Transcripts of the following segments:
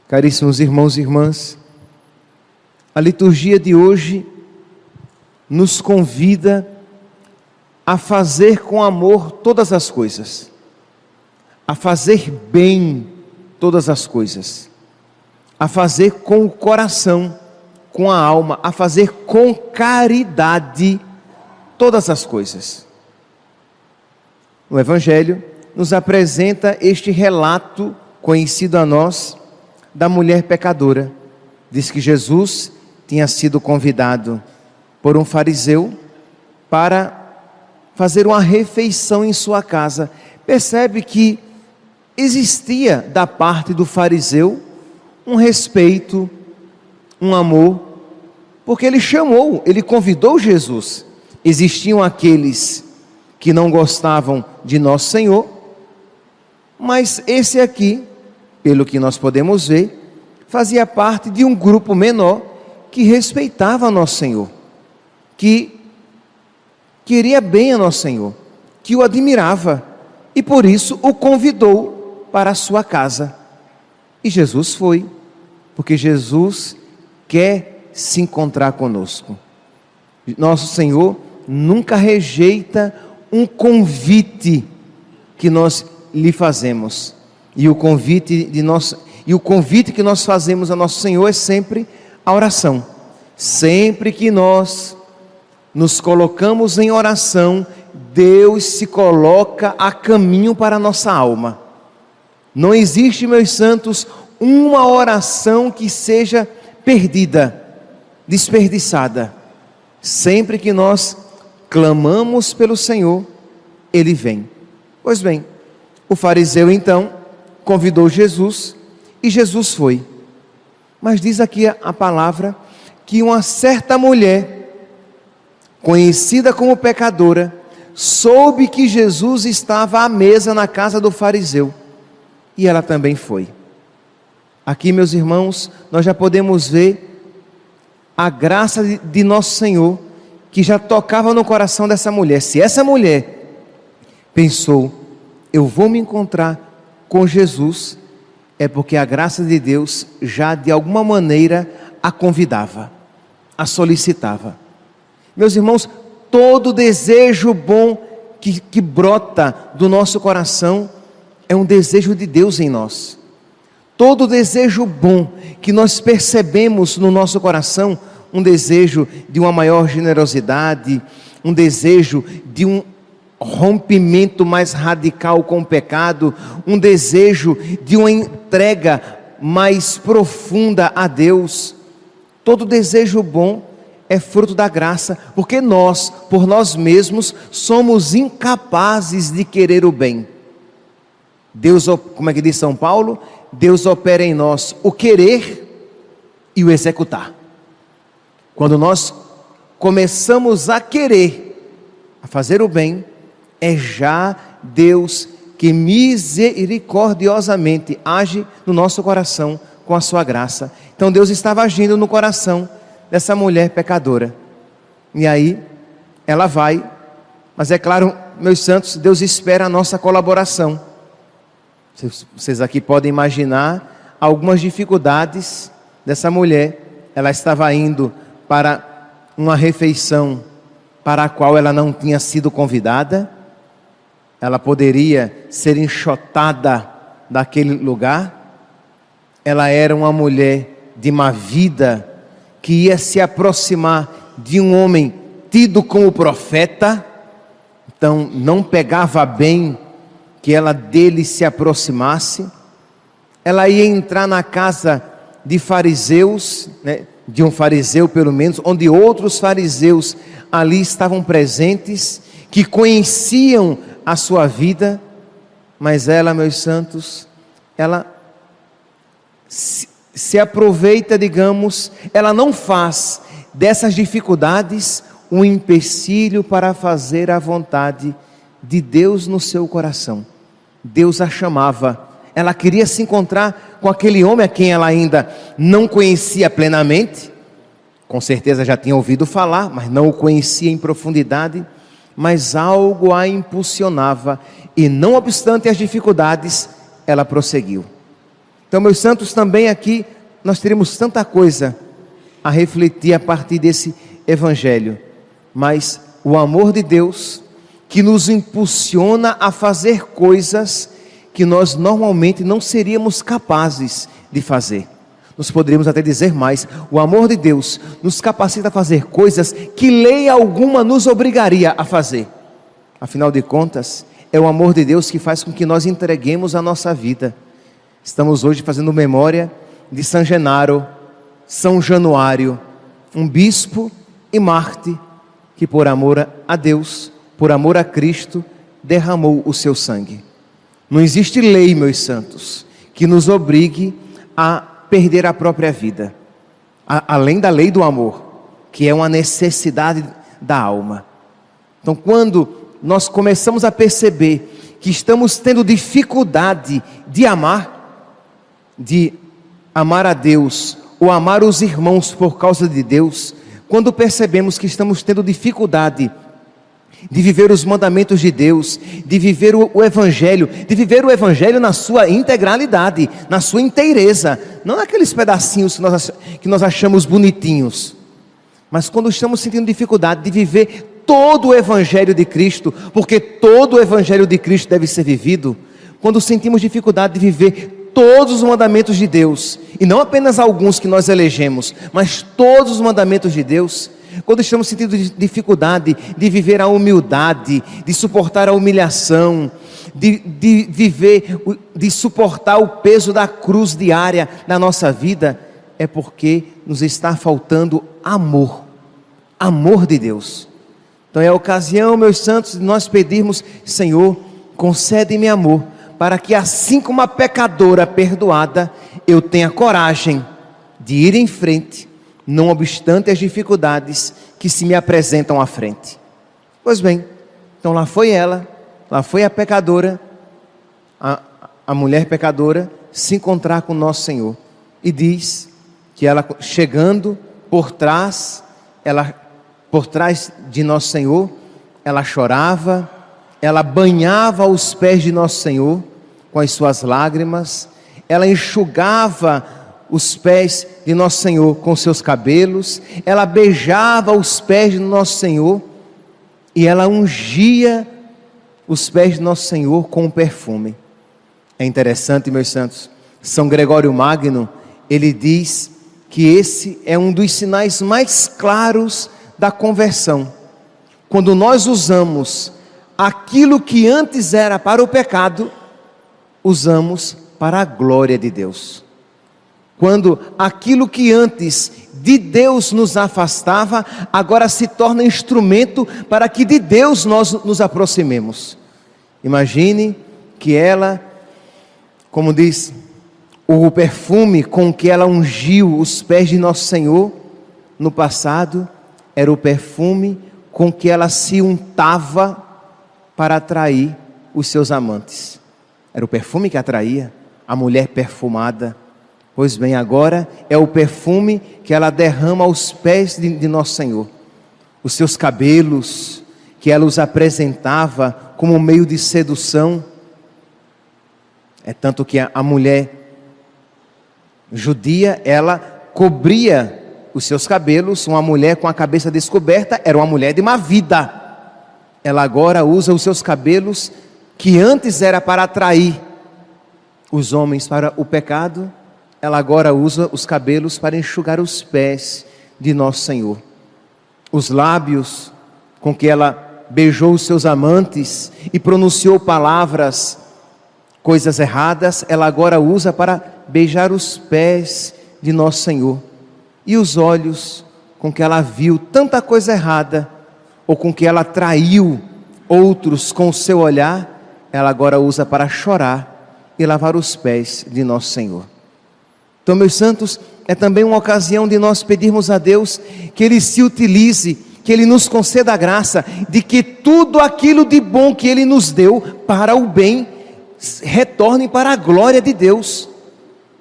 Caríssimos irmãos e irmãs, a liturgia de hoje nos convida a fazer com amor todas as coisas, a fazer bem todas as coisas, a fazer com o coração, com a alma, a fazer com caridade todas as coisas. O Evangelho nos apresenta este relato conhecido a nós da mulher pecadora. Diz que Jesus tinha sido convidado por um fariseu para fazer uma refeição em sua casa. Percebe que existia da parte do fariseu um respeito, um amor, porque ele convidou Jesus. Existiam aqueles que não gostavam de Nosso Senhor, mas esse aqui, pelo que nós podemos ver, fazia parte de um grupo menor que respeitava Nosso Senhor, que queria bem a Nosso Senhor, que o admirava, e por isso o convidou para a sua casa. E Jesus foi, porque Jesus quer se encontrar conosco. Nosso Senhor nunca rejeita um convite que nós lhe fazemos. E o convite que nós fazemos a Nosso Senhor é sempre a oração. Sempre que nós nos colocamos em oração, Deus se coloca a caminho para a nossa alma. Não existe, meus santos, uma oração que seja perdida, desperdiçada. Sempre que nós clamamos pelo Senhor, Ele vem. Pois bem, o fariseu então convidou Jesus e Jesus foi. Mas diz aqui a palavra que uma certa mulher, conhecida como pecadora, soube que Jesus estava à mesa na casa do fariseu e ela também foi. Aqui, meus irmãos, nós já podemos ver a graça de Nosso Senhor que já tocava no coração dessa mulher. Se essa mulher pensou, eu vou me encontrar com Jesus, é porque a graça de Deus já de alguma maneira a convidava, a solicitava. Meus irmãos, todo desejo bom que brota do nosso coração é um desejo de Deus em nós. Todo desejo bom que nós percebemos no nosso coração, um desejo de uma maior generosidade, um desejo de um rompimento mais radical com o pecado, um desejo de uma entrega mais profunda a Deus. Todo desejo bom é fruto da graça, porque nós, por nós mesmos, somos incapazes de querer o bem. Deus, como é que diz São Paulo? Deus opera em nós o querer e o executar. Quando nós começamos a querer, a fazer o bem, é já Deus que misericordiosamente age no nosso coração com a sua graça. Então Deus estava agindo no coração dessa mulher pecadora. E aí ela vai, mas é claro, meus santos, Deus espera a nossa colaboração. Vocês aqui podem imaginar algumas dificuldades dessa mulher. Ela estava indo para uma refeição para a qual ela não tinha sido convidada. Ela poderia ser enxotada daquele lugar. Ela era uma mulher de má vida, que ia se aproximar de um homem tido como profeta. Então não pegava bem que ela dele se aproximasse. Ela ia entrar na casa de fariseus, né, de um fariseu pelo menos, onde outros fariseus ali estavam presentes, que conheciam a sua vida, mas ela, meus santos, ela se aproveita, digamos, ela não faz dessas dificuldades um empecilho para fazer a vontade de Deus no seu coração. Deus a chamava, ela queria se encontrar com aquele homem a quem ela ainda não conhecia plenamente, Com certeza já tinha ouvido falar, mas não o conhecia em profundidade, mas algo a impulsionava e, não obstante as dificuldades, ela prosseguiu. Então, meus santos, também aqui nós teremos tanta coisa a refletir a partir desse evangelho, mas o amor de Deus que nos impulsiona a fazer coisas que nós normalmente não seríamos capazes de fazer. Nós poderíamos até dizer mais: o amor de Deus nos capacita a fazer coisas que lei alguma nos obrigaria a fazer. Afinal de contas, é o amor de Deus que faz com que nós entreguemos a nossa vida. Estamos hoje fazendo memória de São Genaro, São Januário, um bispo e mártir que, por amor a Deus, por amor a Cristo, derramou o seu sangue. Não existe lei, meus santos, que nos obrigue a perder a própria vida, além da lei do amor, que é uma necessidade da alma. Então, quando nós começamos a perceber que estamos tendo dificuldade de amar a Deus ou amar os irmãos por causa de Deus, quando percebemos que estamos tendo dificuldade de viver os mandamentos de Deus, de viver o Evangelho, de viver o Evangelho na sua integralidade, na sua inteireza, não naqueles pedacinhos que nós achamos bonitinhos, mas quando estamos sentindo dificuldade de viver todo o Evangelho de Cristo, porque todo o Evangelho de Cristo deve ser vivido, quando sentimos dificuldade de viver todos os mandamentos de Deus, e não apenas alguns que nós elegemos, mas todos os mandamentos de Deus, quando estamos sentindo dificuldade de viver a humildade, de suportar a humilhação, de suportar o peso da cruz diária na nossa vida, é porque nos está faltando amor de Deus. Então é a ocasião, meus santos, de nós pedirmos: Senhor, concede-me amor, para que assim como a pecadora perdoada, eu tenha coragem de ir em frente, não obstante as dificuldades que se me apresentam à frente. Pois bem, então lá foi ela, lá foi a pecadora, a mulher pecadora, se encontrar com nosso Senhor, e diz que ela, chegando por trás de nosso Senhor, ela chorava, ela banhava os pés de nosso Senhor com as suas lágrimas, ela enxugava os pés de nosso Senhor com seus cabelos, ela beijava os pés de nosso Senhor, e ela ungia os pés de nosso Senhor com perfume. É interessante, meus santos, São Gregório Magno, ele diz que esse é um dos sinais mais claros da conversão, quando nós usamos aquilo que antes era para o pecado, usamos para a glória de Deus. Quando aquilo que antes de Deus nos afastava, agora se torna instrumento para que de Deus nós nos aproximemos. Imagine que ela, como diz, o perfume com que ela ungiu os pés de nosso Senhor, no passado, era o perfume com que ela se untava para atrair os seus amantes. Era o perfume que atraía a mulher perfumada. Pois bem, agora é o perfume que ela derrama aos pés de nosso Senhor. Os seus cabelos, que ela os apresentava como um meio de sedução. É tanto que a mulher judia, ela cobria os seus cabelos. Uma mulher com a cabeça descoberta era uma mulher de má vida. Ela agora usa os seus cabelos, que antes era para atrair os homens para o pecado, ela agora usa os cabelos para enxugar os pés de nosso Senhor. Os lábios com que ela beijou os seus amantes e pronunciou palavras, coisas erradas, ela agora usa para beijar os pés de nosso Senhor. E os olhos com que ela viu tanta coisa errada, ou com que ela traiu outros com o seu olhar, ela agora usa para chorar e lavar os pés de nosso Senhor. Então, meus santos, é também uma ocasião de nós pedirmos a Deus que Ele se utilize, que Ele nos conceda a graça de que tudo aquilo de bom que Ele nos deu para o bem, retorne para a glória de Deus.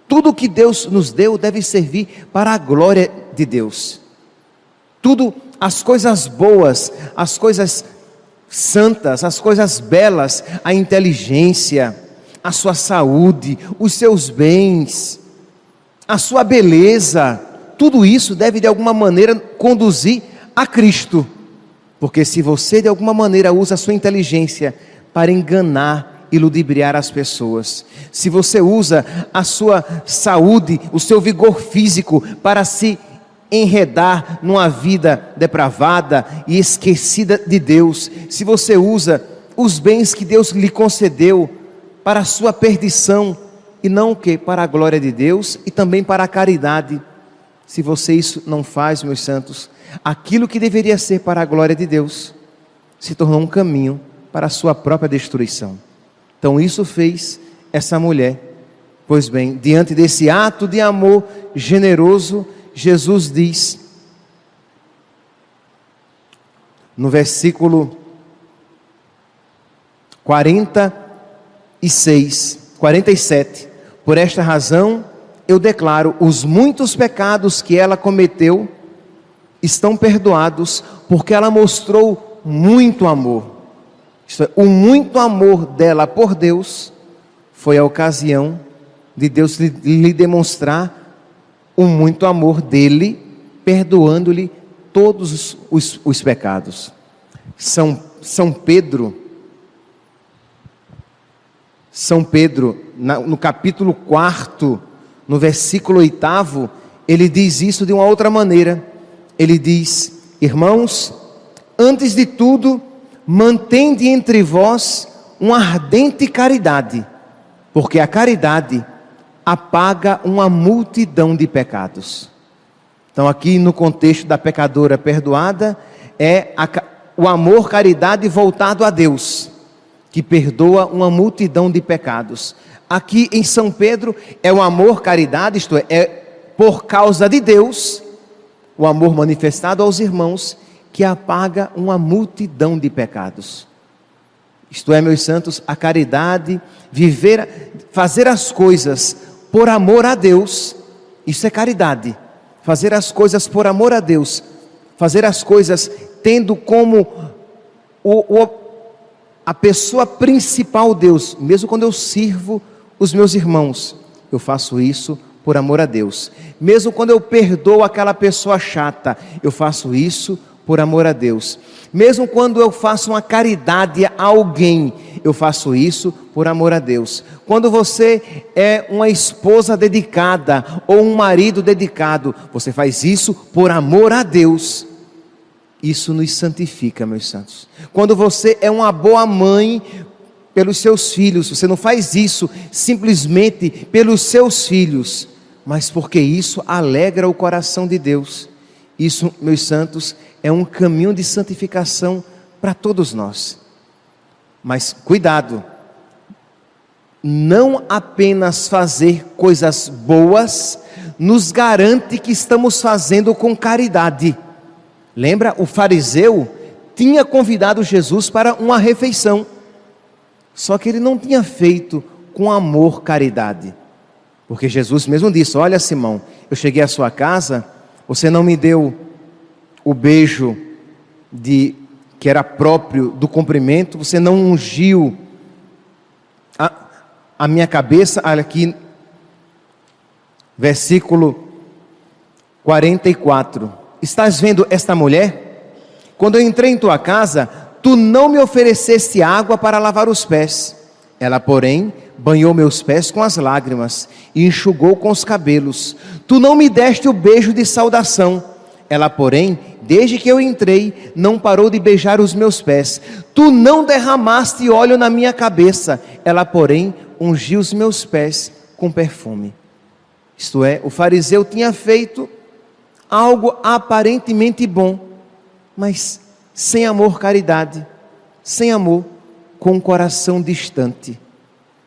Tudo que Deus nos deu deve servir para a glória de Deus. Tudo, as coisas boas, as coisas santas, as coisas belas, a inteligência, a sua saúde, os seus bens, a sua beleza, tudo isso deve de alguma maneira conduzir a Cristo. Porque se você de alguma maneira usa a sua inteligência para enganar e ludibriar as pessoas, se você usa a sua saúde, o seu vigor físico para se enredar numa vida depravada e esquecida de Deus, se você usa os bens que Deus lhe concedeu para a sua perdição e não o que? Para a glória de Deus e também para a caridade, se você isso não faz, meus santos, aquilo que deveria ser para a glória de Deus se tornou um caminho para a sua própria destruição. Então isso fez essa mulher. Pois bem, diante desse ato de amor generoso, Jesus diz, no versículo 47, por esta razão eu declaro, os muitos pecados que ela cometeu estão perdoados, porque ela mostrou muito amor. Isto é, o muito amor dela por Deus foi a ocasião de Deus lhe demonstrar o muito amor dele, perdoando-lhe todos os pecados. São Pedro, no capítulo 4, no versículo 8, ele diz isso de uma outra maneira. Ele diz: irmãos, antes de tudo, mantende entre vós uma ardente caridade, porque a caridade apaga uma multidão de pecados. Então aqui no contexto da pecadora perdoada, é o amor caridade voltado a Deus, que perdoa uma multidão de pecados. Aqui em São Pedro é o amor caridade, isto é por causa de Deus, o amor manifestado aos irmãos, que apaga uma multidão de pecados. Isto é, meus santos, a caridade, fazer as coisas por amor a Deus, isso é caridade. Fazer as coisas por amor a Deus, fazer as coisas tendo como a pessoa principal Deus. Mesmo quando eu sirvo os meus irmãos, eu faço isso por amor a Deus. Mesmo quando eu perdoo aquela pessoa chata, eu faço isso por amor a Deus. Mesmo quando eu faço uma caridade a alguém, eu faço isso por amor a Deus. Quando você é uma esposa dedicada ou um marido dedicado, você faz isso por amor a Deus. Isso nos santifica, meus santos. Quando você é uma boa mãe pelos seus filhos, você não faz isso simplesmente pelos seus filhos, mas porque isso alegra o coração de Deus. Isso, meus santos, é um caminho de santificação para todos nós. Mas cuidado, não apenas fazer coisas boas nos garante que estamos fazendo com caridade. Lembra, o fariseu tinha convidado Jesus para uma refeição, só que ele não tinha feito com amor caridade, porque Jesus mesmo disse: olha, Simão, eu cheguei à sua casa, você não me deu o beijo que era próprio do cumprimento, você não ungiu a minha cabeça. Olha aqui, versículo 44, estás vendo esta mulher? Quando eu entrei em tua casa, tu não me ofereceste água para lavar os pés, ela porém banhou meus pés com as lágrimas e enxugou com os cabelos. Tu não me deste o beijo de saudação, ela porém, desde que eu entrei, não parou de beijar os meus pés. Tu não derramaste óleo na minha cabeça, ela porém ungiu os meus pés com perfume. Isto é, o fariseu tinha feito algo aparentemente bom, mas sem amor caridade, sem amor, com um coração distante.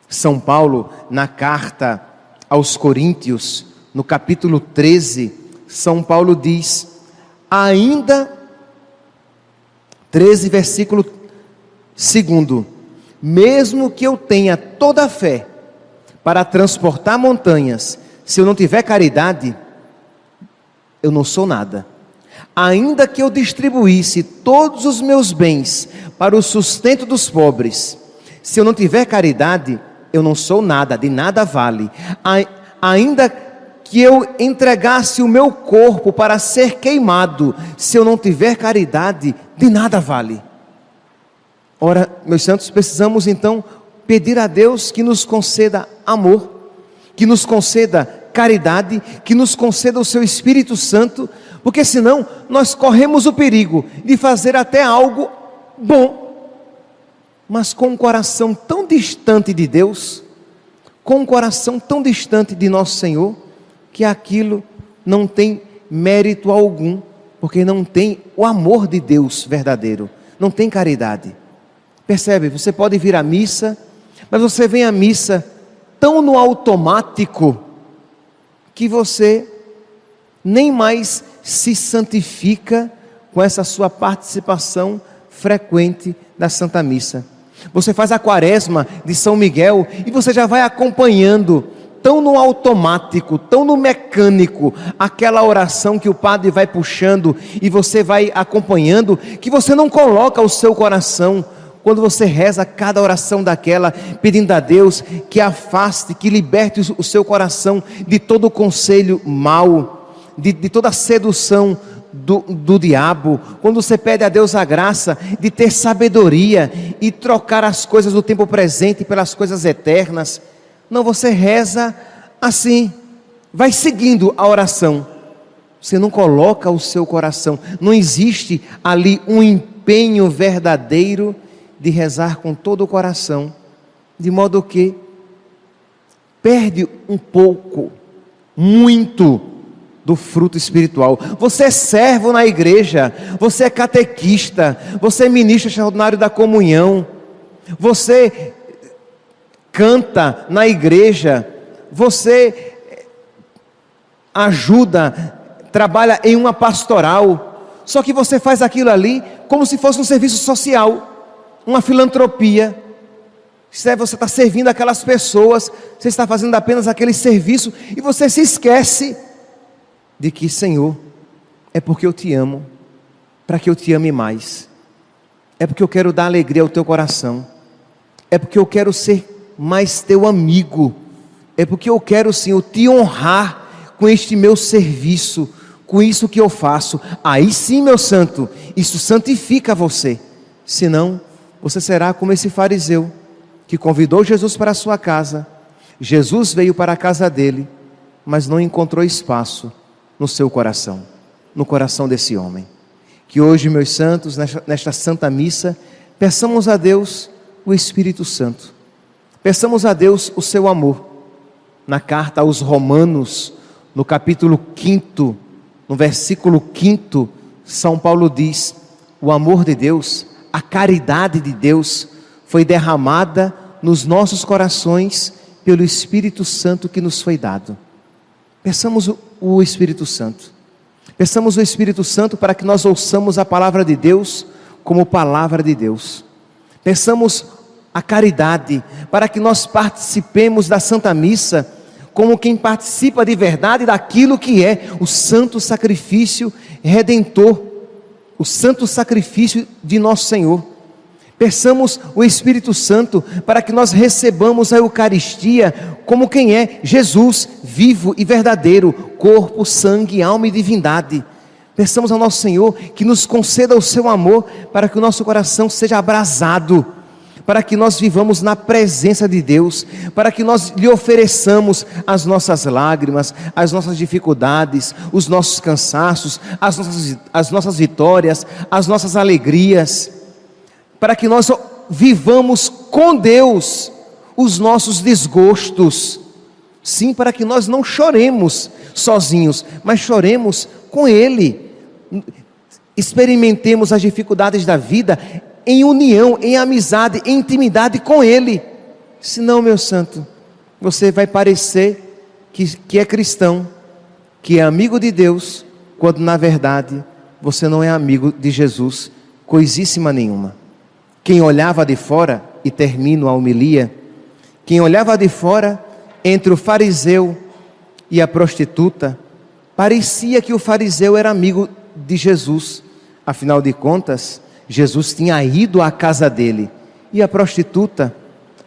São Paulo, na carta aos Coríntios, no capítulo 13, São Paulo diz, ainda, 13 versículo 2, mesmo que eu tenha toda a fé para transportar montanhas, se eu não tiver caridade, eu não sou nada. ainda que eu distribuísse todos os meus bens para o sustento dos pobres, se eu não tiver caridade, eu não sou nada, de nada vale. Ainda que eu entregasse o meu corpo para ser queimado, se eu não tiver caridade, de nada vale. Ora, meus santos, precisamos então pedir a Deus que nos conceda amor, que nos conceda caridade, que nos conceda o seu Espírito Santo, porque senão nós corremos o perigo de fazer até algo bom, mas com um coração tão distante de Deus, com um coração tão distante de nosso Senhor, que aquilo não tem mérito algum, porque não tem o amor de Deus verdadeiro, não tem caridade. Percebe? Você pode vir à missa, mas você vem à missa tão no automático, que você nem mais se santifica com essa sua participação frequente da Santa Missa. Você faz a quaresma de São Miguel e você já vai acompanhando, tão no automático, tão no mecânico, aquela oração que o padre vai puxando e você vai acompanhando, que você não coloca o seu coração, quando você reza cada oração daquela, pedindo a Deus que afaste, que liberte o seu coração de todo o conselho mau, de toda a sedução do diabo. Quando você pede a Deus a graça de ter sabedoria e trocar as coisas do tempo presente pelas coisas eternas. Não, você reza assim, vai seguindo a oração. Você não coloca o seu coração, não existe ali um empenho verdadeiro de rezar com todo o coração, de modo que perde um pouco, muito do fruto espiritual. Você é servo na igreja, você é catequista, você é ministro extraordinário da comunhão, você canta na igreja, você ajuda, trabalha em uma pastoral, só que você faz aquilo ali como se fosse um serviço social, uma filantropia. Você está servindo aquelas pessoas, você está fazendo apenas aquele serviço e você se esquece de que, Senhor, é porque eu te amo, para que eu te ame mais, é porque eu quero dar alegria ao teu coração, é porque eu quero ser mais teu amigo, é porque eu quero, Senhor, te honrar com este meu serviço, com isso que eu faço. Aí sim, meu santo, isso santifica você. Senão você será como esse fariseu que convidou Jesus para a sua casa. Jesus veio para a casa dele, mas não encontrou espaço no seu coração, no coração desse homem. Que hoje, meus santos, nesta Santa Missa, peçamos a Deus o Espírito Santo, peçamos a Deus o seu amor. Na carta aos Romanos, no capítulo 5, no versículo 5, São Paulo diz: o amor de Deus, a caridade de Deus foi derramada nos nossos corações pelo Espírito Santo que nos foi dado. Peçamos o Espírito Santo. Peçamos o Espírito Santo para que nós ouçamos a palavra de Deus como palavra de Deus. Peçamos a caridade para que nós participemos da Santa Missa como quem participa de verdade daquilo que é o santo sacrifício redentor, o santo sacrifício de nosso Senhor. Peçamos o Espírito Santo para que nós recebamos a Eucaristia como quem é Jesus, vivo e verdadeiro, corpo, sangue, alma e divindade. Peçamos ao nosso Senhor que nos conceda o seu amor para que o nosso coração seja abrasado, para que nós vivamos na presença de Deus, para que nós lhe ofereçamos as nossas lágrimas, as nossas dificuldades, os nossos cansaços, as nossas vitórias, as nossas alegrias, para que nós vivamos com Deus os nossos desgostos. Sim, para que nós não choremos sozinhos, mas choremos com Ele. Experimentemos as dificuldades da vida em união, em amizade, em intimidade com Ele. Senão, meu santo, você vai parecer que é cristão, que é amigo de Deus, quando na verdade você não é amigo de Jesus, coisíssima nenhuma. Quem olhava de fora, e termino a homilia, quem olhava de fora, entre o fariseu e a prostituta, parecia que o fariseu era amigo de Jesus. Afinal de contas, Jesus tinha ido à casa dele. E a prostituta,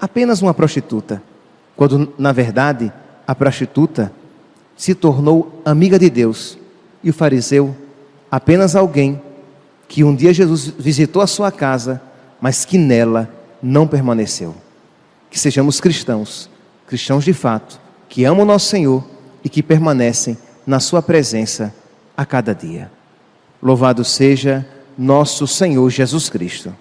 apenas uma prostituta, quando na verdade a prostituta se tornou amiga de Deus. E o fariseu, apenas alguém que um dia Jesus visitou a sua casa, mas que nela não permaneceu. Que sejamos cristãos, cristãos de fato, que amam o nosso Senhor e que permanecem na sua presença a cada dia. Louvado seja nosso Senhor Jesus Cristo.